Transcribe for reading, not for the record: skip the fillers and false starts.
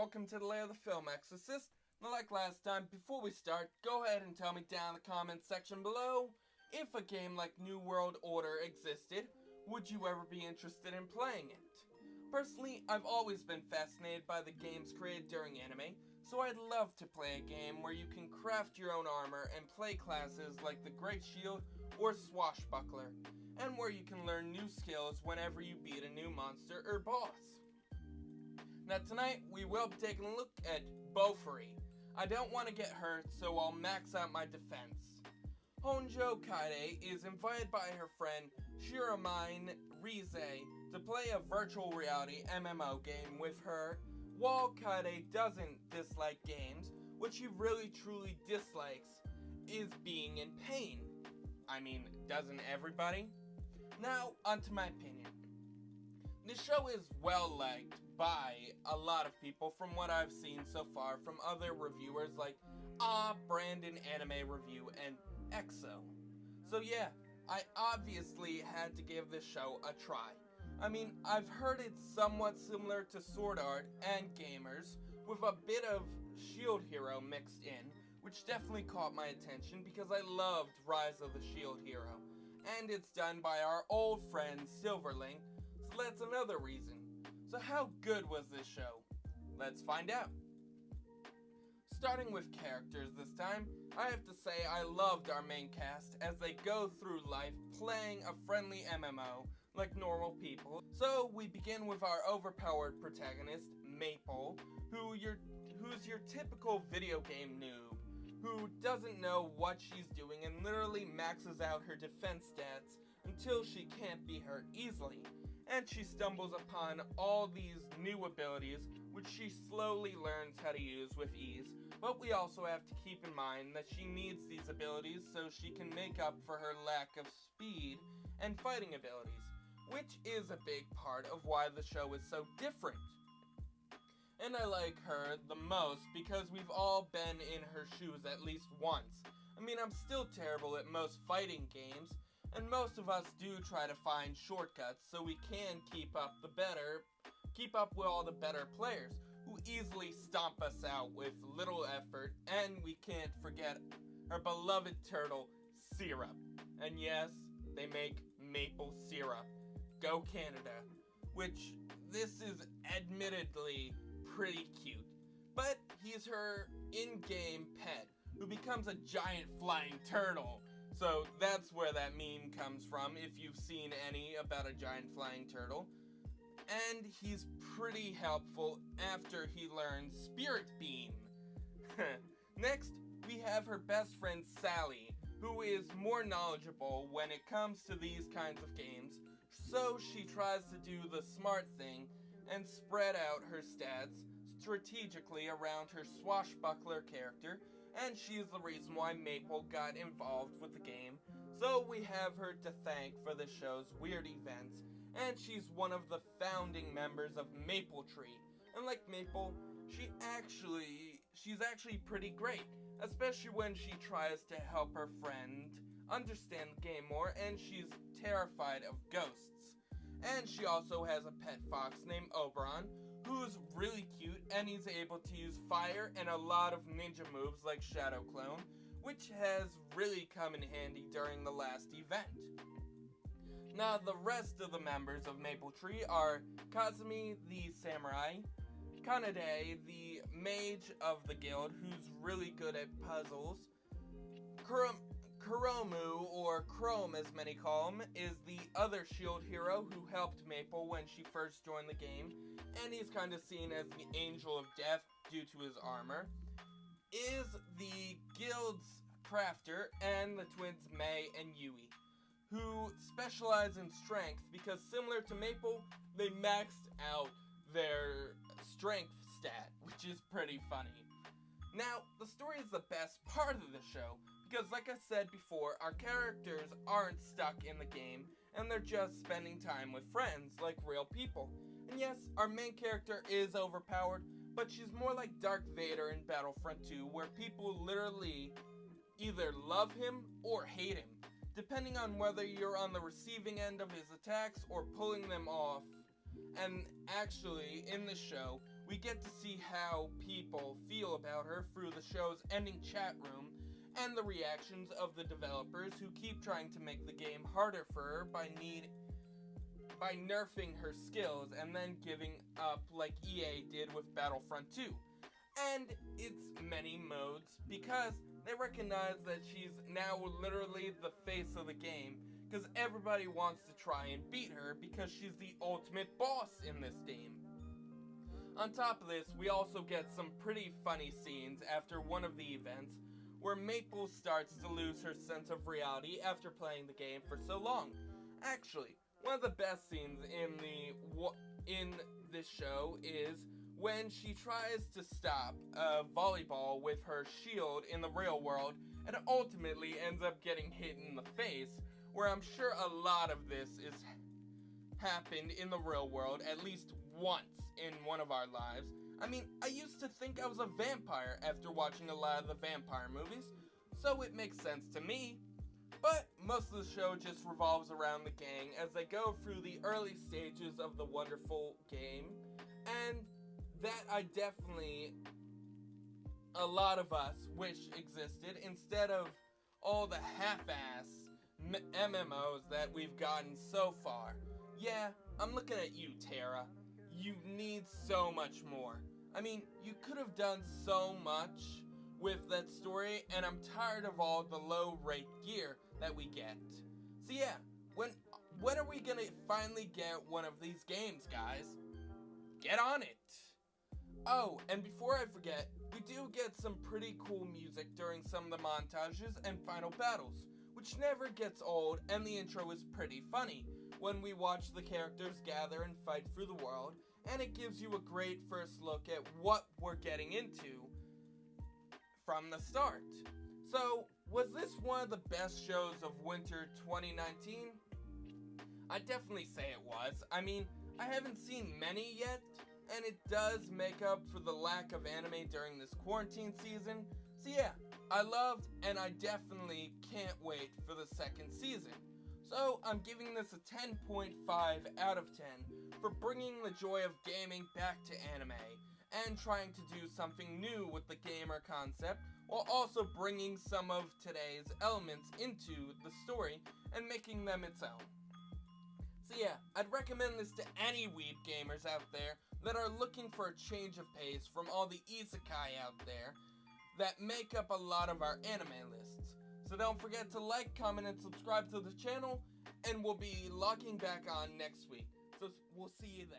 welcome to the Layer of the Film Exorcist. Now, like last time, before we start, go ahead and tell me down in the comments section below, if a game like New World Order existed, would you ever be interested in playing it? Personally, I've always been fascinated by the games created during anime, so I'd love to play a game where you can craft your own armor and play classes like the Great Shield or Swashbuckler, and where you can learn new skills whenever you beat a new monster or boss. Now tonight, we will be taking a look at Bofuri. I don't want to get hurt, so I'll max out my defense. Honjo Kaide is invited by her friend Shiramine Rize to play a virtual reality MMO game with her. While Kaide doesn't dislike games, what she really truly dislikes is being in pain. I mean, doesn't everybody? Now, onto my opinion. This show is well liked by a lot of people from what I've seen so far from other reviewers like Brandon Anime Review and EXO. So yeah, I obviously had to give this show a try. I mean, I've heard it's somewhat similar to Sword Art and Gamers, with a bit of Shield Hero mixed in, which definitely caught my attention because I loved Rise of the Shield Hero. And it's done by our old friend Silverling, so that's another reason. So how good was this show? Let's find out. Starting with characters this time, I have to say I loved our main cast as they go through life playing a friendly MMO like normal people. So we begin with our overpowered protagonist, Maple, who's your typical video game noob, who doesn't know what she's doing and literally maxes out her defense stats until she can't be hurt easily. And she stumbles upon all these new abilities, which she slowly learns how to use with ease. But we also have to keep in mind that she needs these abilities so she can make up for her lack of speed and fighting abilities, which is a big part of why the show is so different. And I like her the most because we've all been in her shoes at least once. I mean, I'm still terrible at most fighting games, and most of us do try to find shortcuts so we can keep up with all the better players who easily stomp us out with little effort. And we can't forget our beloved turtle, Syrup. And yes, they make maple syrup. Go Canada. Which, this is admittedly pretty cute. But he's her in-game pet, who becomes a giant flying turtle. So that's where that meme comes from, if you've seen any about a giant flying turtle. And he's pretty helpful after he learns Spirit Beam. Next, we have her best friend Sally, who is more knowledgeable when it comes to these kinds of games, so she tries to do the smart thing and spread out her stats strategically around her swashbuckler character, and she's the reason why Maple got involved with the game, so we have her to thank for the show's weird events, and she's one of the founding members of Maple Tree. And like Maple, she's actually pretty great, especially when she tries to help her friend understand the game more, and she's terrified of ghosts. And she also has a pet fox named Oberon, who's really cute, and he's able to use fire and a lot of ninja moves like Shadow Clone, which has really come in handy during the last event. Now, the rest of the members of Maple Tree are Kazumi the samurai, Kanade the mage of the guild who's really good at puzzles, Kuromu, or Chrome as many call him, is the other shield hero who helped Maple when she first joined the game, and he's kind of seen as the angel of death due to his armor, is the guild's crafter, and the twins Mei and Yui, who specialize in strength because similar to Maple, they maxed out their strength stat, which is pretty funny. Now, the story is the best part of the show, because like I said before, our characters aren't stuck in the game, and they're just spending time with friends, like real people. And yes, our main character is overpowered, but she's more like Darth Vader in Battlefront 2, where people literally either love him or hate him, depending on whether you're on the receiving end of his attacks or pulling them off. And actually, in the show, we get to see how people feel about her through the show's ending chat room and the reactions of the developers who keep trying to make the game harder for her by nerfing her skills and then giving up like EA did with Battlefront 2. And its many modes because they recognize that she's now literally the face of the game because everybody wants to try and beat her because she's the ultimate boss in this game. On top of this, we also get some pretty funny scenes after one of the events where Maple starts to lose her sense of reality after playing the game for so long. Actually, one of the best scenes in this show is when she tries to stop a volleyball with her shield in the real world and ultimately ends up getting hit in the face, where I'm sure a lot of this is happened in the real world at least once in one of our lives. I mean, I used to think I was a vampire after watching a lot of the vampire movies, so it makes sense to me. But most of the show just revolves around the gang as they go through the early stages of the wonderful game, and that a lot of us wish existed instead of all the half-ass MMOs that we've gotten so far. Yeah, I'm looking at you, Tara. You need so much more. I mean, you could have done so much with that story, and I'm tired of all the low-rate gear that we get. So yeah, when are we gonna finally get one of these games, guys? Get on it! Oh, and before I forget, we do get some pretty cool music during some of the montages and final battles, which never gets old, and the intro is pretty funny when we watch the characters gather and fight through the world, and it gives you a great first look at what we're getting into from the start. So, was this one of the best shows of winter 2019? I'd definitely say it was. I mean, I haven't seen many yet, and it does make up for the lack of anime during this quarantine season. So yeah, I loved, and I definitely can't wait for the second season. So I'm giving this a 10.5 out of 10 for bringing the joy of gaming back to anime and trying to do something new with the gamer concept while also bringing some of today's elements into the story and making them its own. So yeah, I'd recommend this to any weeb gamers out there that are looking for a change of pace from all the isekai out there that make up a lot of our anime lists. So don't forget to like, comment, and subscribe to the channel, and we'll be logging back on next week. So we'll see you then.